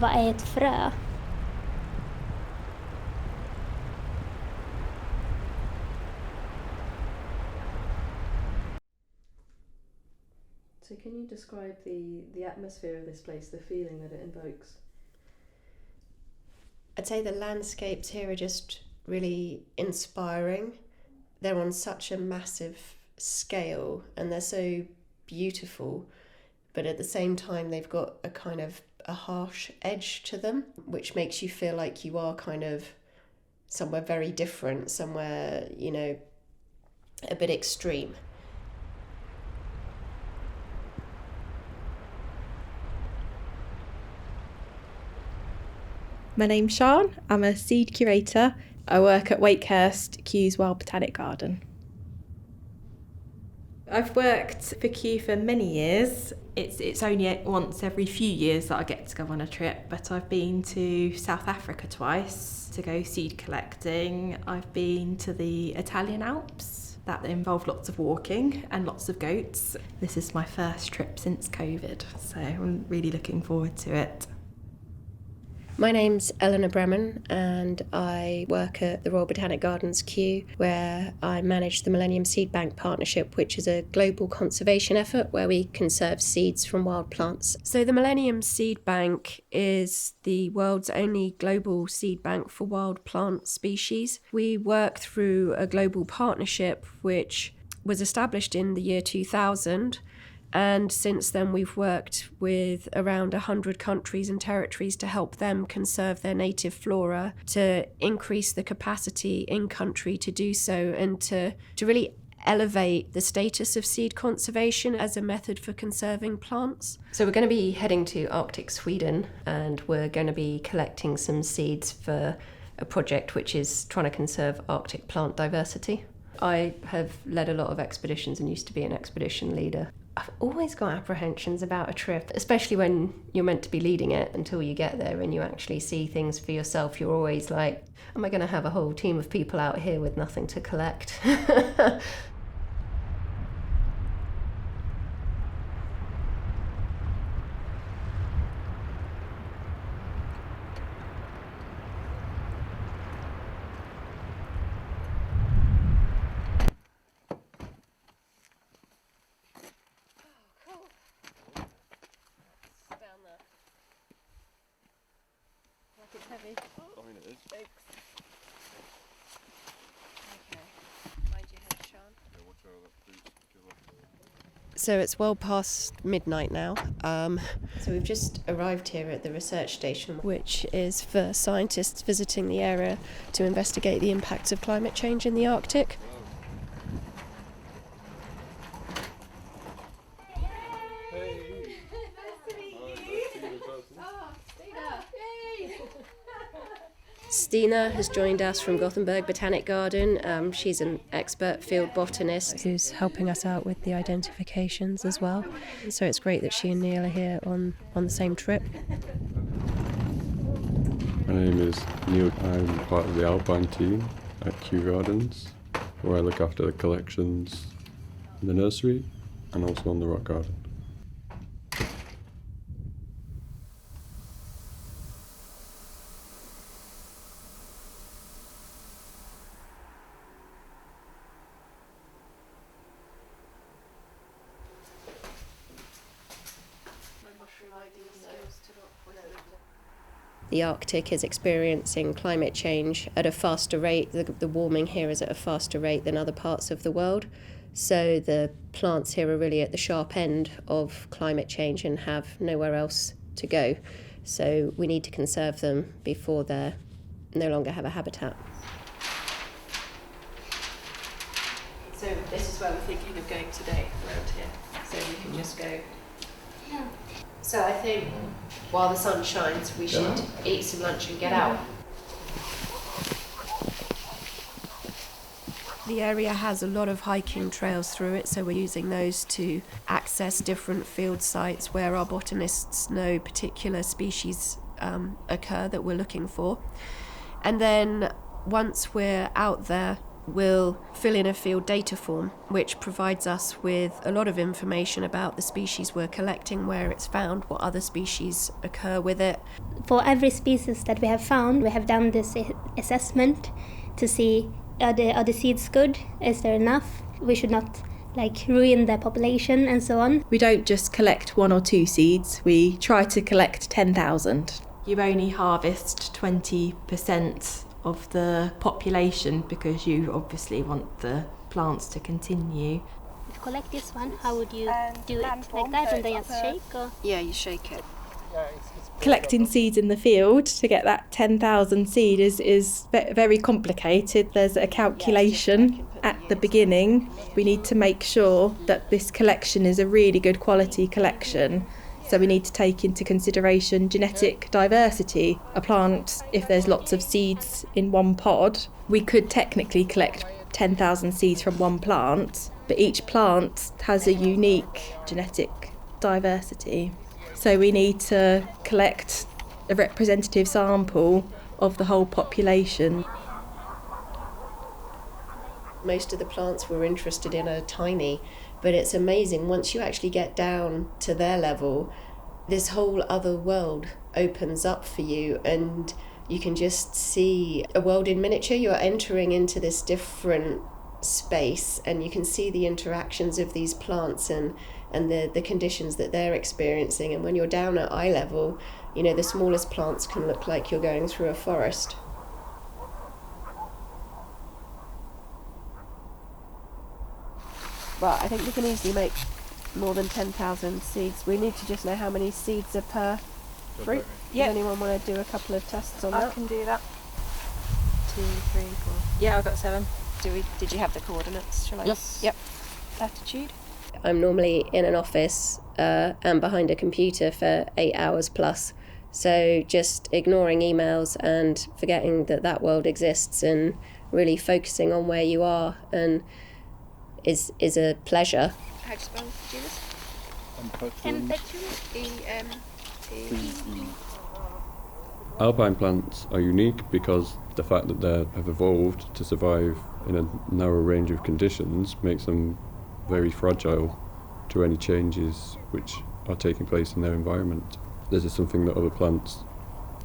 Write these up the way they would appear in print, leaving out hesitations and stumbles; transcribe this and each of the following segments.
vad är ett frö? So can you describe the atmosphere of this place, the feeling that it invokes? I'd say the landscapes here are just really inspiring. They're on such a massive scale and they're so beautiful, but at the same time they've got a kind of a harsh edge to them, which makes you feel like you are kind of somewhere very different, somewhere, you know, a bit extreme. My name's Sian, I'm a seed curator. I work at Wakehurst, Kew's Wild Botanic Garden. I've worked for Kew for many years. It's only once every few years that I get to go on a trip, but I've been to South Africa twice to go seed collecting. I've been to the Italian Alps. That involved lots of walking and lots of goats. This is my first trip since COVID, so I'm really looking forward to it. My name's Eleanor Bremen and I work at the Royal Botanic Gardens Kew, where I manage the Millennium Seed Bank Partnership, which is a global conservation effort where we conserve seeds from wild plants. So the Millennium Seed Bank is the world's only global seed bank for wild plant species. We work through a global partnership which was established in the year 2000. And since then, we've worked with around 100 countries and territories to help them conserve their native flora, to increase the capacity in country to do so, and to really elevate the status of seed conservation as a method for conserving plants. So we're going to be heading to Arctic Sweden, and we're going to be collecting some seeds for a project which is trying to conserve Arctic plant diversity. I have led a lot of expeditions and used to be an expedition leader. I've always got apprehensions about a trip, especially when you're meant to be leading it, until you get there and you actually see things for yourself. You're always like, am I going to have a whole team of people out here with nothing to collect? It's heavy. I mean, it is. Thanks. Okay. Mind your head, Sean. Yeah, watch out that boot. So it's well past midnight now. So we've just arrived here at the research station, which is for scientists visiting the area to investigate the impacts of climate change in the Arctic. Stina has joined us from Gothenburg Botanic Garden. She's an expert field botanist who's helping us out with the identifications as well. So it's great that she and Neil are here on the same trip. My name is Neil. I'm part of the Alpine team at Kew Gardens, where I look after the collections in the nursery and also on the rock garden. The Arctic is experiencing climate change at a faster rate. The warming here is at a faster rate than other parts of the world. So the plants here are really at the sharp end of climate change and have nowhere else to go. So we need to conserve them before they no longer have a habitat. So this is where we're thinking of going today, around here. So we can just go. Yeah. So I think while the sun shines, we should eat some lunch and get out. The area has a lot of hiking trails through it, so we're using those to access different field sites where our botanists know particular species occur that we're looking for. And then once we're out there, we'll fill in a field data form, which provides us with a lot of information about the species we're collecting, where it's found, what other species occur with it. For every species that we have found, we have done this assessment to see are the seeds good? Is there enough? We should not ruin the population and so on. We don't just collect 1 or 2 seeds, we try to collect 10,000. You only harvest 20% of the population because you obviously want the plants to continue. To collect this one, how would you do it? Like that and then just shake? Or? Yeah, you shake it. Collecting seeds in the field to get that 10,000 seed is very complicated. There's a calculation at the beginning. We need to make sure that this collection is a really good quality collection. So we need to take into consideration genetic diversity. A plant, if there's lots of seeds in one pod, we could technically collect 10,000 seeds from one plant, but each plant has a unique genetic diversity. So we need to collect a representative sample of the whole population. Most of the plants we're interested in are tiny, but it's amazing once you actually get down to their level, this whole other world opens up for you and you can just see a world in miniature. You're entering into this different space and you can see the interactions of these plants and the conditions that they're experiencing. And when you're down at eye level, the smallest plants can look like you're going through a forest. Well, I think we can easily make more than 10,000 seeds. We need to just know how many seeds are per fruit. Yeah. Does anyone want to do a couple of tests on that? I can do that. 2, 3, 4. Yeah, I've got 7. Did you have the coordinates? Shall I? Yes. Yep. Latitude. I'm normally in an office and behind a computer for 8 hours plus. So just ignoring emails and forgetting that world exists and really focusing on where you are and is a pleasure. How do you spell Judas? Alpine plants are unique because the fact that they have evolved to survive in a narrow range of conditions makes them very fragile to any changes which are taking place in their environment. This is something that other plants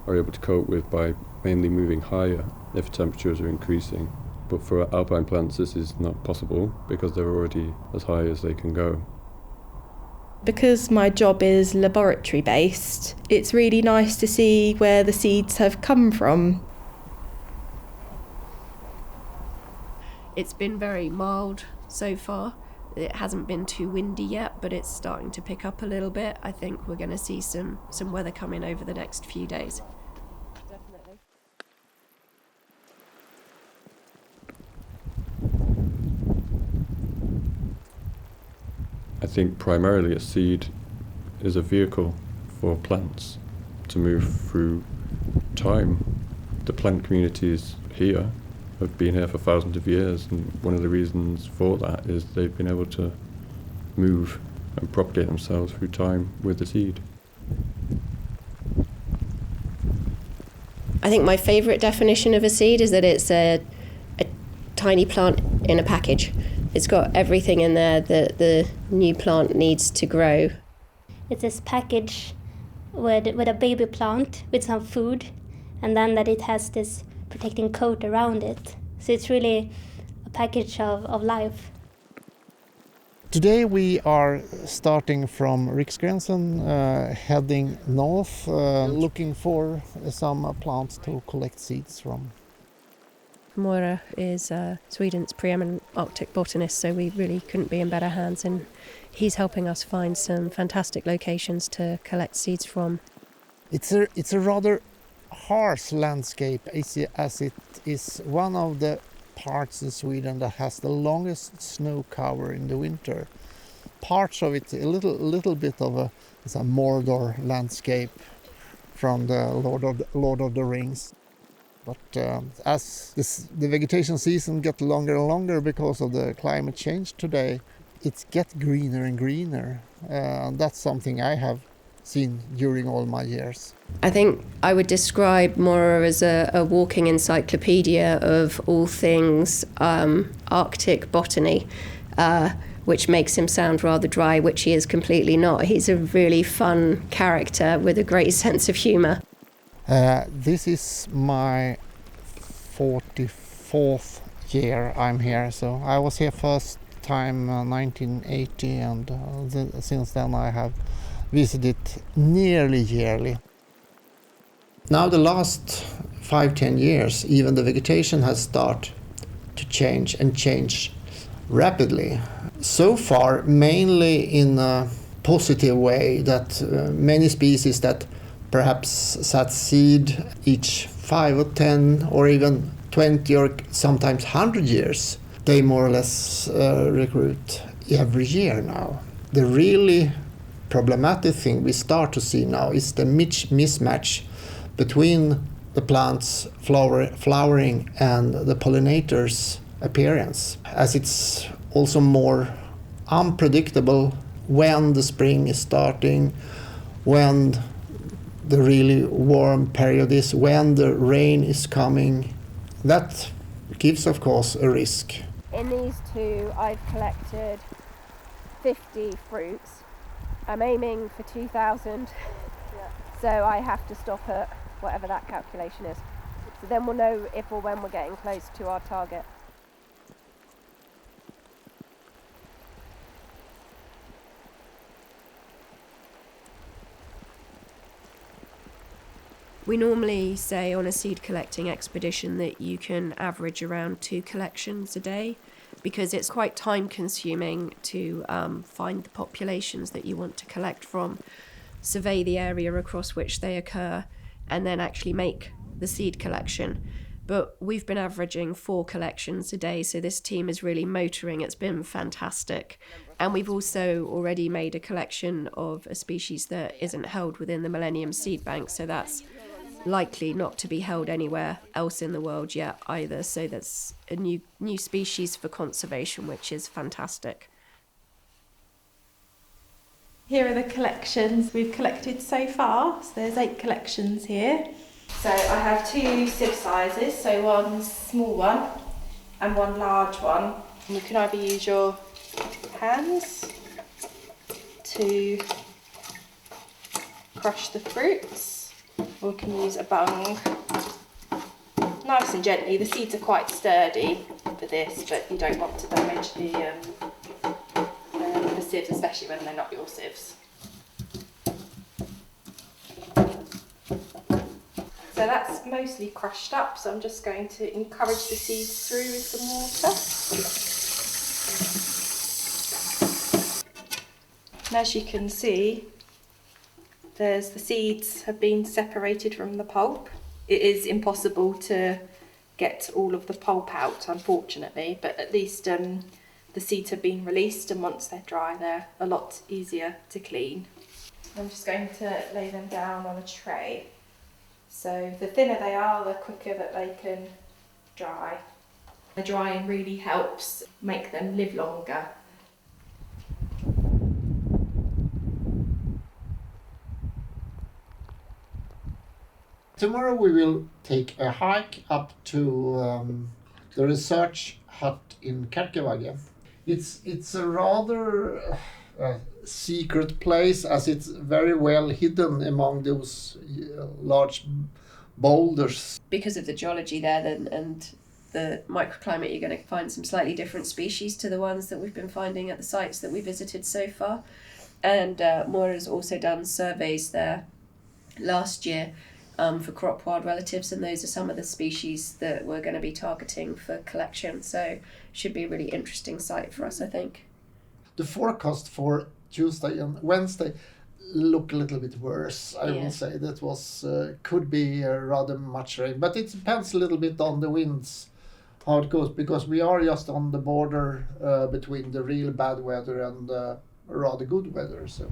are able to cope with by mainly moving higher if temperatures are increasing. But for alpine plants this is not possible because they're already as high as they can go. Because my job is laboratory based, it's really nice to see where the seeds have come from. It's been very mild so far. It hasn't been too windy yet, but it's starting to pick up a little bit. I think we're going to see some weather coming over the next few days. Definitely. I think primarily a seed is a vehicle for plants to move through time. The plant communities here have been here for thousands of years, and one of the reasons for that is they've been able to move and propagate themselves through time with the seed. I think my favourite definition of a seed is that it's a tiny plant in a package. It's got everything in there that the new plant needs to grow. It's this package with a baby plant with some food, and then that it has this protecting coat around it. So it's really a package of life. Today we are starting from Riksgränsen, heading north, looking for some plants to collect seeds from. Moira is Sweden's preeminent Arctic botanist, so we really couldn't be in better hands, and he's helping us find some fantastic locations to collect seeds from. It's a rather harsh landscape, as it is one of the parts in Sweden that has the longest snow cover in the winter. Parts of it a little bit of a Mordor landscape from the Lord of the Rings. But as the vegetation season gets longer and longer because of the climate change today, it gets greener and greener. And that's something I have seen during all my years. I think I would describe Mora as a walking encyclopedia of all things Arctic botany, which makes him sound rather dry, which he is completely not. He's a really fun character with a great sense of humour. This is my 44th year I'm here, so I was here first time 1980, and since then I have visited nearly yearly. Now the last 5-10 years, even the vegetation has started to change, and change rapidly. So far, mainly in a positive way, that many species that perhaps sat seed each 5 or 10 or even 20 or sometimes 100 years, they more or less recruit every year now. The really problematic thing we start to see now is the mismatch between the plants flowering and the pollinators' appearance, as it's also more unpredictable when the spring is starting, when the really warm period is, when the rain is coming. That gives, of course, a risk. In these two, I've collected 50 fruits. I'm aiming for 2,000, so I have to stop at whatever that calculation is. So then we'll know if or when we're getting close to our target. We normally say on a seed collecting expedition that you can average around 2 collections a day, because it's quite time consuming to find the populations that you want to collect from, survey the area across which they occur, and then actually make the seed collection. But we've been averaging 4 collections a day, so this team is really motoring. It's been fantastic. And we've also already made a collection of a species that isn't held within the Millennium seed bank, so that's likely not to be held anywhere else in the world yet either. So that's a new species for conservation, which is fantastic. Here are the collections we've collected so far. So there's 8 collections here. So I have 2 sieve sizes, so one small one and one large one. And you can either use your hands to crush the fruits, or you can use a bung. Nice and gently. The seeds are quite sturdy for this, but you don't want to damage the sieves, especially when they're not your sieves. So that's mostly crushed up, so I'm just going to encourage the seeds through with some water. And as you can see, the seeds have been separated from the pulp. It is impossible to get all of the pulp out, unfortunately, but at least the seeds have been released, and once they're dry, they're a lot easier to clean. I'm just going to lay them down on a tray. So the thinner they are, the quicker that they can dry. The drying really helps make them live longer. Tomorrow we will take a hike up to the research hut in Kärkevagge. It's a rather secret place, as it's very well hidden among those large boulders. Because of the geology there and the microclimate, you're going to find some slightly different species to the ones that we've been finding at the sites that we visited so far. And Moira has also done surveys there last year for crop wild relatives, and those are some of the species that we're going to be targeting for collection. So should be a really interesting site for us, I think. The forecast for Tuesday and Wednesday look a little bit worse. I will say that was could be rather much rain, but it depends a little bit on the winds, how it goes, because we are just on the border between the real bad weather and rather good weather. So.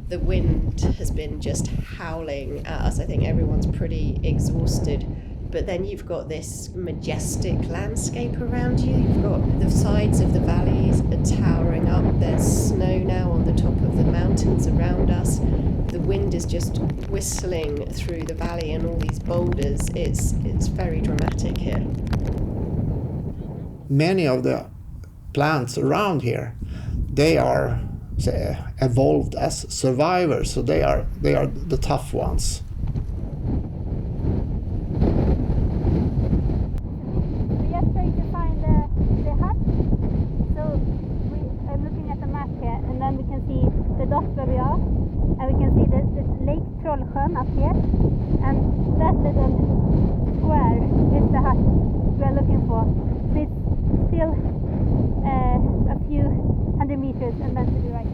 The wind has been just howling at us. I think everyone's pretty exhausted but then you've got this majestic landscape around you. You've got the sides of the valleys are towering up. There's snow now on the top of the mountains around us. The wind is just whistling through the valley and all these boulders. It's very dramatic here. Many of the plants around here, they are evolved as survivors, so they are the tough ones. We are trying to find the hut. So we are looking at the map here, and then we can see the dot where we are, and we can see the Lake Trollsjön up here, and that little square is the hut we are looking for. So it's still a few hundred meters, and then to the right.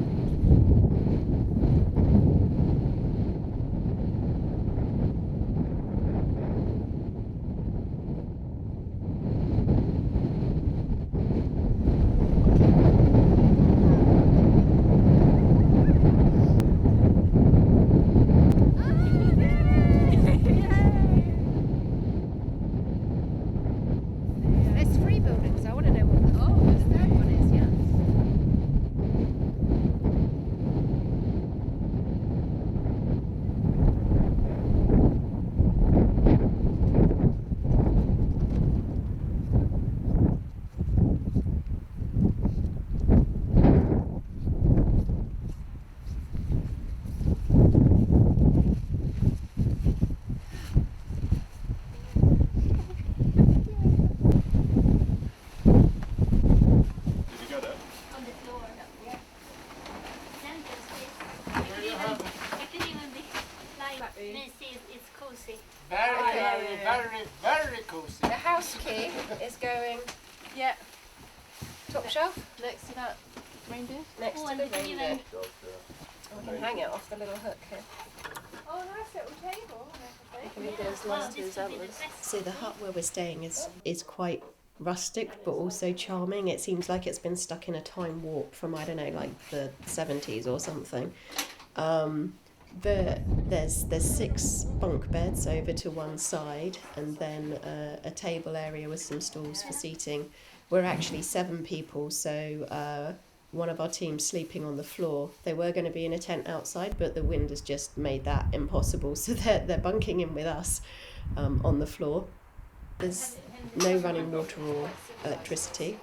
There's 3 buildings. I want to know what the third one is, yeah. On the floor. Yeah. Center space. It could even be like we see it's cozy. Very cozy. The house key is going, Yeah, top shelf, next to that reindeer. next to and the we can reindeer. even We can hang it off the little hook here. Oh, nice little table and everything. Reindeer's well, lost this his could be the antlers. best. So the hut where we're staying is quite rustic but also charming. It seems like it's been stuck in a time warp from, I don't know, like the 70s or something. But there's 6 bunk beds over to one side, and then a table area with some stools for seating. We're actually 7 people, so one of our team's sleeping on the floor. They were going to be in a tent outside, but the wind has just made that impossible, so they're bunking in with us on the floor. There's no running water or electricity,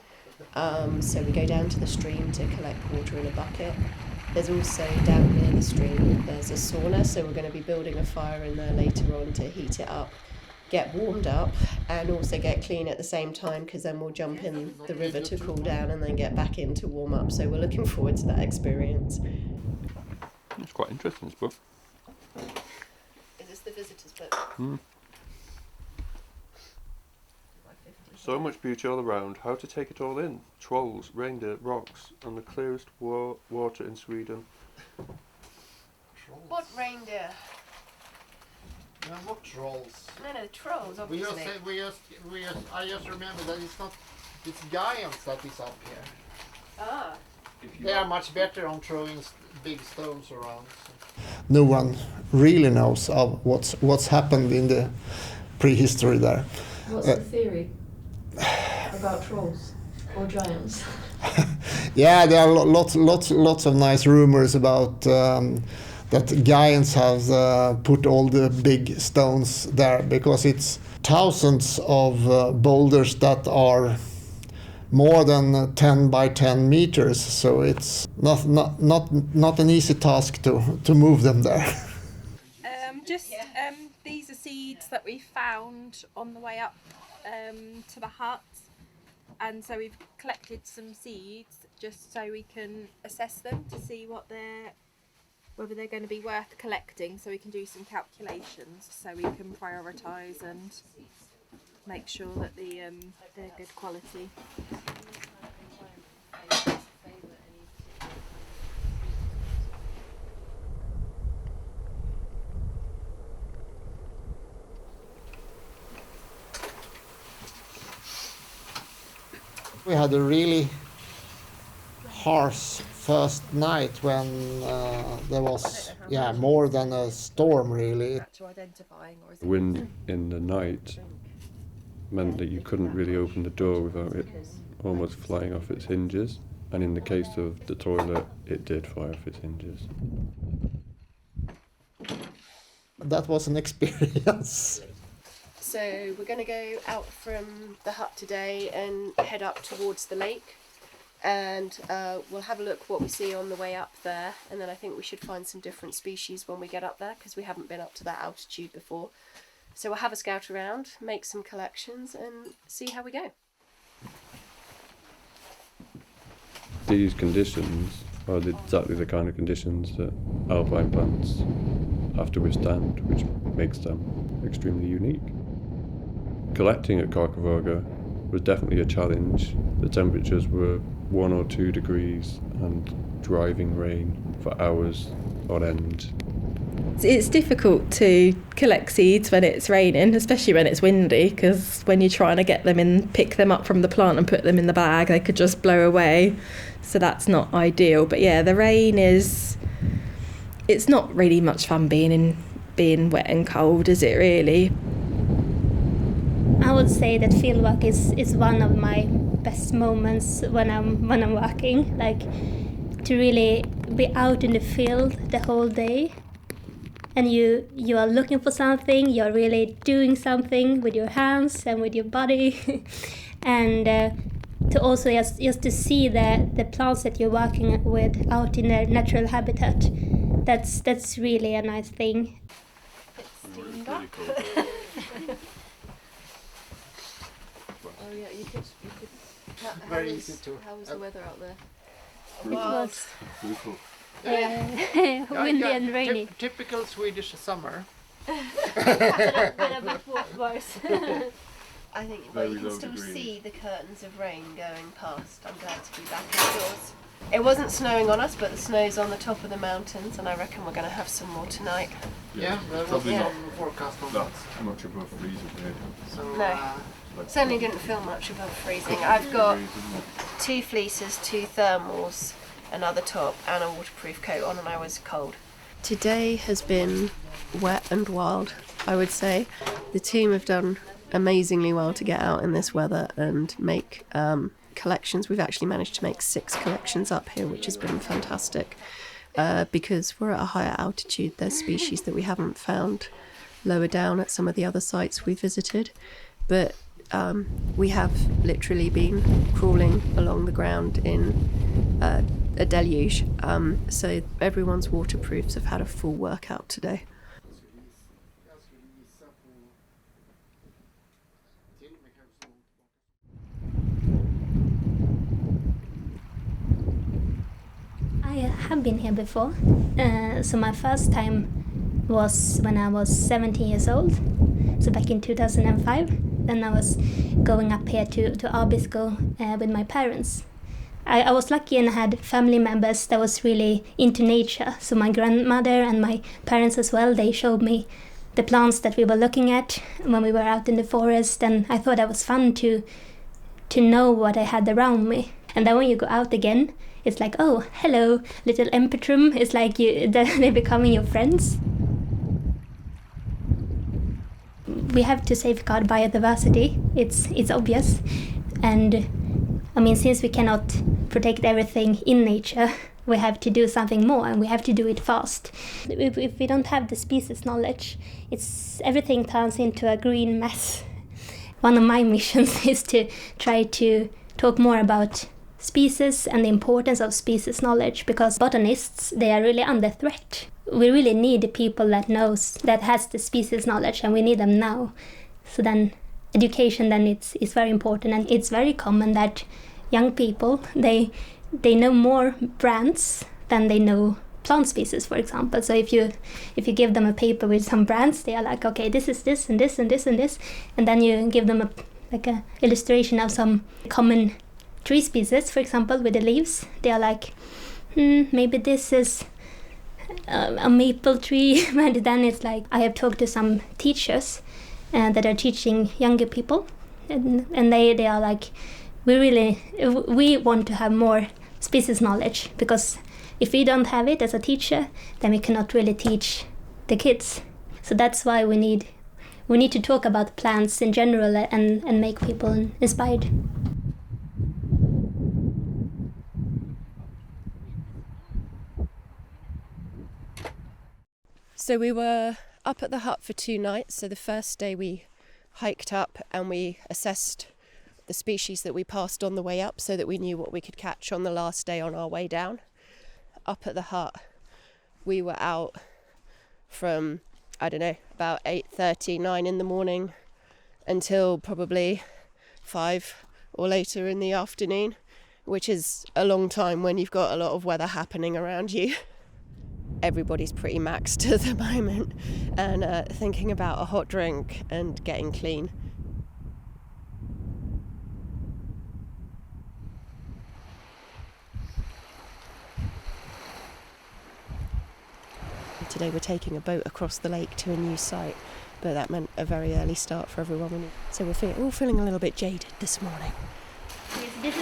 so we go down to the stream to collect water in a bucket. There's also down near the stream, there's a sauna, so we're going to be building a fire in there later on to heat it up, get warmed up, and also get clean at the same time, because then we'll jump in the river to cool down and then get back in to warm up. So we're looking forward to that experience. It's quite interesting, this book. Is this the visitors book? So much beauty all around. How to take it all in? Trolls, reindeer, rocks, and the clearest water in Sweden. What reindeer? No, not trolls. No, trolls, obviously. I just remember that it's giants that is up here. Ah. They are much better on throwing big stones around. No one really knows of what's happened in the prehistory there. What's the theory about trolls or giants? Yeah, there are lots of nice rumors about that giants have put all the big stones there, because it's thousands of boulders that are more than 10 by 10 meters, so it's not an easy task to move them there. These are seeds that we found on the way up to the hut, and so we've collected some seeds just so we can assess them to see whether they're going to be worth collecting, so we can do some calculations so we can prioritise and make sure that they're good quality. We had a really harsh first night when there was more than a storm really. Wind in the night meant that you couldn't really open the door without it almost flying off its hinges. And in the case of the toilet, it did fly off its hinges. That was an experience. So we're going to go out from the hut today and head up towards the lake, and we'll have a look what we see on the way up there, and then I think we should find some different species when we get up there because we haven't been up to that altitude before. So we'll have a scout around, make some collections and see how we go. These conditions are exactly the kind of conditions that alpine plants have to withstand, which makes them extremely unique. Collecting at Carcavoga was definitely a challenge. The temperatures were 1 or 2 degrees and driving rain for hours on end. It's difficult to collect seeds when it's raining, especially when it's windy, because when you're trying to get them in, pick them up from the plant and put them in the bag, they could just blow away. So that's not ideal. But yeah, the rain it's not really much fun being wet and cold, is it really? I would say that fieldwork is one of my best moments when I'm working. Like, to really be out in the field the whole day, and you are looking for something, you're really doing something with your hands and with your body, and to also just to see the plants that you're working with out in their natural habitat. That's really a nice thing. Oh yeah, you could. Very easy to. How was the weather out there? It was Really cool. windy and rainy. Typical Swedish summer. A bit worse. I think Very you can low still degrees. see the curtains of rain going past. I'm glad to be back indoors. It wasn't snowing on us, but the snow's on the top of the mountains, and I reckon we're going to have some more tonight. Yeah, there was Probably some forecast on that. That's much above freezing here. So, No. Certainly didn't feel much above freezing. I've got 2 fleeces, 2 thermals, another top, and a waterproof coat on, and I was cold. Today has been wet and wild, I would say. The team have done amazingly well to get out in this weather and make collections. We've actually managed to make 6 collections up here, which has been fantastic. Because we're at a higher altitude, there's species that we haven't found lower down at some of the other sites we visited. But we have literally been crawling along the ground in a deluge. So everyone's waterproofs have had a full workout today. I have been here before. So my first time was when I was 17 years old. So back in 2005. Then I was going up here to Abisko with my parents. I was lucky and I had family members that was really into nature. So my grandmother and my parents as well, they showed me the plants that we were looking at when we were out in the forest, and I thought that was fun to know what I had around me. And then when you go out again, it's like, oh, hello, little empetrum. It's like they're becoming your friends. We have to safeguard biodiversity. It's obvious. And I mean, since we cannot protect everything in nature, we have to do something more, and we have to do it fast. If we don't have the species knowledge, everything turns into a green mess. One of my missions is to try to talk more about species and the importance of species knowledge, because botanists, they are really under threat. We really need people that has the species knowledge, and we need them now. So then education then it's very important, and it's very common that young people, they know more brands than they know plant species, for example. So if you give them a paper with some brands, they are like, okay, this is this and this and this and this, and then you give them a illustration of some common tree species, for example, with the leaves. They are like, maybe this is a maple tree. And then it's like, I have talked to some teachers that are teaching younger people, and they are like, we want to have more species knowledge, because if we don't have it as a teacher, then we cannot really teach the kids. So that's why we need we need to talk about plants in general and make people inspired. So we were up at the hut for 2 nights. So the first day we hiked up and we assessed the species that we passed on the way up so that we knew what we could catch on the last day on our way down. Up at the hut, we were out from, about 8:30, 9 in the morning until probably 5 or later in the afternoon, which is a long time when you've got a lot of weather happening around you. Everybody's pretty maxed at the moment and thinking about a hot drink and getting clean. Today we're taking a boat across the lake to a new site, but that meant a very early start for everyone. So we're all feeling a little bit jaded this morning. Yes, this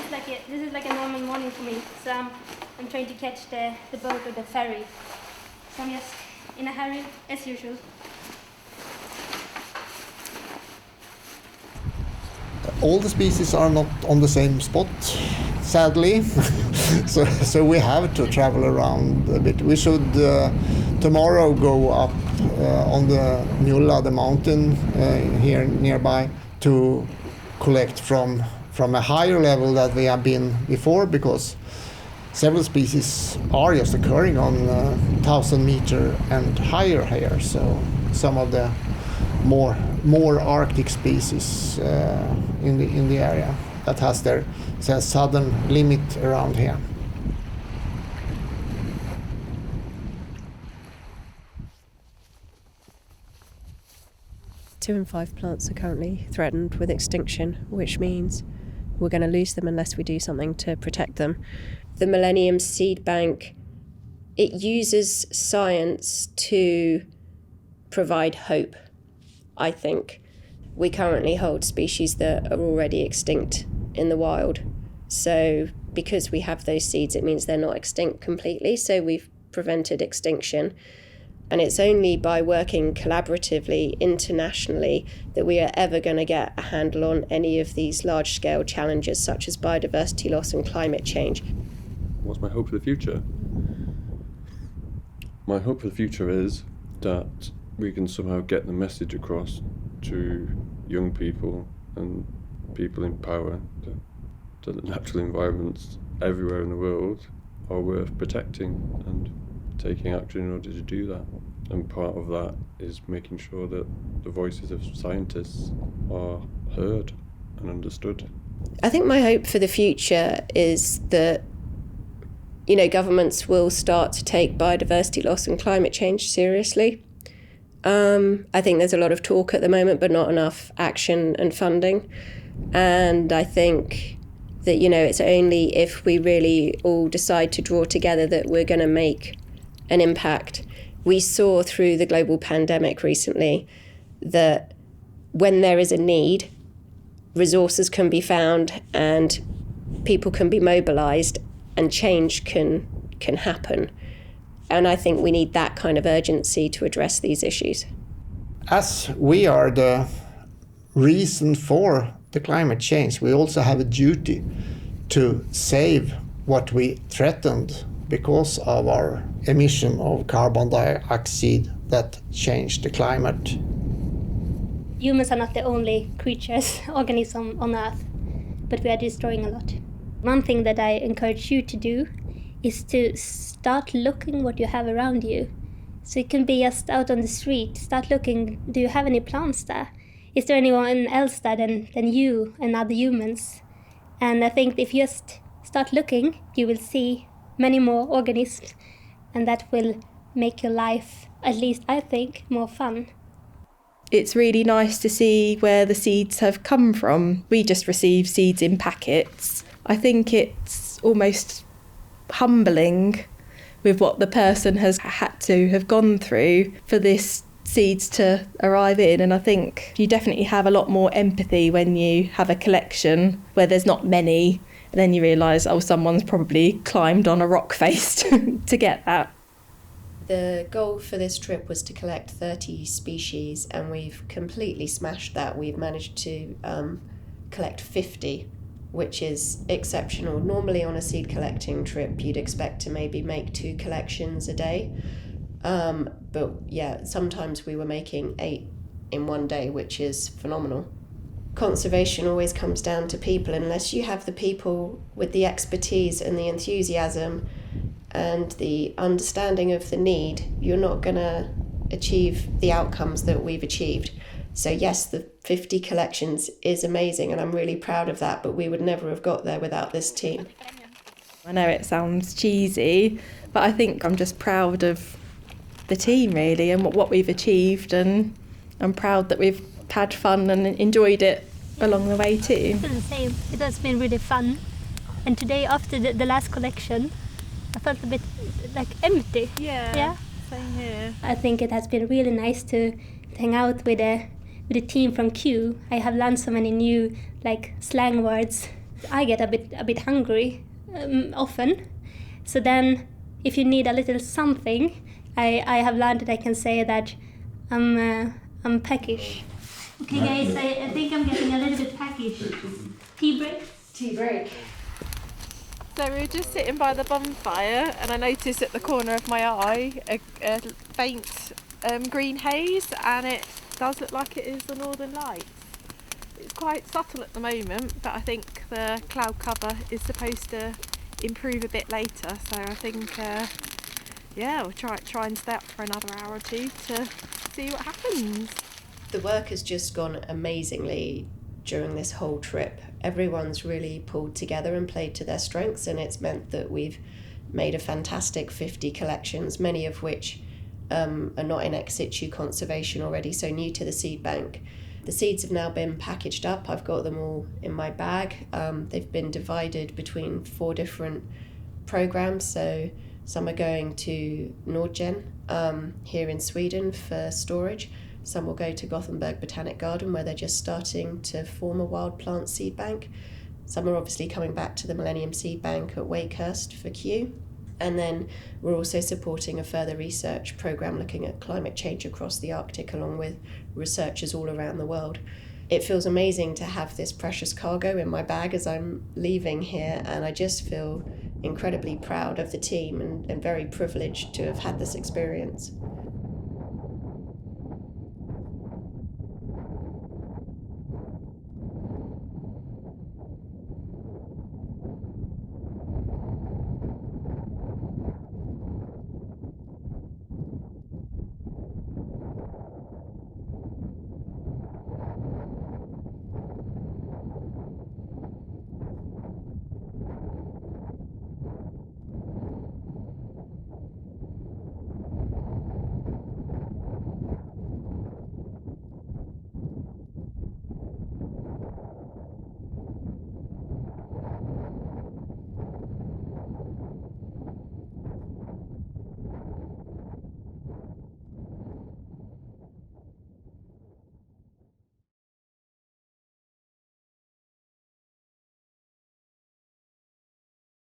is like a normal morning for me. So I'm trying to catch the boat or the ferry. So I'm just in a hurry as usual. All the species are not on the same spot, sadly. so we have to travel around a bit. We should tomorrow go up on the Njulla, the mountain here nearby, to collect from a higher level that we have been before, because several species are just occurring on 1,000 meter and higher here. So some of the more Arctic species in the area that has their southern limit around here. Two in 5 plants are currently threatened with extinction, which means we're going to lose them unless we do something to protect them. The Millennium seed bank, it uses science to provide hope, I think. We currently hold species that are already extinct in the wild. So because we have those seeds, it means they're not extinct completely. So we've prevented extinction. And it's only by working collaboratively internationally that we are ever going to get a handle on any of these large-scale challenges such as biodiversity loss and climate change. What's my hope for the future? My hope for the future is that we can somehow get the message across to young people and people in power that the natural environments everywhere in the world are worth protecting and taking action in order to do that. And part of that is making sure that the voices of scientists are heard and understood. I think my hope for the future is that, governments will start to take biodiversity loss and climate change seriously. I think there's a lot of talk at the moment, but not enough action and funding. And I think that, it's only if we really all decide to draw together that we're going to make an impact. We saw through the global pandemic recently that when there is a need, resources can be found and people can be mobilised and change can happen. And I think we need that kind of urgency to address these issues. As we are the reason for the climate change, we also have a duty to save what we threatened because of our emission of carbon dioxide that changed the climate. Humans are not the only creatures, organisms on Earth, but we are destroying a lot. One thing that I encourage you to do is to start looking what you have around you. So it can be just out on the street, start looking, do you have any plants there? Is there anyone else there than you and other humans? And I think if you just start looking, you will see many more organisms, and that will make your life, at least I think, more fun. It's really nice to see where the seeds have come from. We just receive seeds in packets. I think it's almost humbling with what the person has had to have gone through for this seeds to arrive in. And I think you definitely have a lot more empathy when you have a collection where there's not many, and then you realise, someone's probably climbed on a rock face to get that. The goal for this trip was to collect 30 species, and we've completely smashed that. We've managed to collect 50, which is exceptional. Normally on a seed collecting trip, you'd expect to maybe make 2 collections a day. But yeah, sometimes we were making 8 in one day, which is phenomenal. Conservation always comes down to people. Unless you have the people with the expertise and the enthusiasm and the understanding of the need, you're not going to achieve the outcomes that we've achieved. So yes, the 50 collections is amazing, and I'm really proud of that, but we would never have got there without this team. I know it sounds cheesy, but I think I'm just proud of the team really and what we've achieved, and I'm proud that we've had fun and enjoyed it along the way too. I feel the same. It has been really fun. And today, after the last collection, I felt a bit like empty. Yeah. Same here. I think it has been really nice to hang out with a team from Kew. I have learned so many new slang words. I get a bit hungry often. So then, if you need a little something, I have learned that I can say that I'm peckish. Okay, guys, I think I'm getting a little bit peckish. Tea break? Tea break. So we were just sitting by the bonfire, and I noticed at the corner of my eye a faint green haze, and it does look like it is the Northern Lights. It's quite subtle at the moment, but I think the cloud cover is supposed to improve a bit later. So I think, we'll try and stay up for another hour or two to see what happens. The work has just gone amazingly during this whole trip. Everyone's really pulled together and played to their strengths, and it's meant that we've made a fantastic 50 collections, many of which are not in ex situ conservation already, so new to the seed bank. The seeds have now been packaged up. I've got them all in my bag. They've been divided between 4 different programs, so some are going to Nordgen here in Sweden for storage. Some will go to Gothenburg Botanic Garden, where they're just starting to form a wild plant seed bank. Some are obviously coming back to the Millennium seed bank at Wakehurst for Kew. And then we're also supporting a further research programme looking at climate change across the Arctic, along with researchers all around the world. It feels amazing to have this precious cargo in my bag as I'm leaving here, and I just feel incredibly proud of the team and very privileged to have had this experience.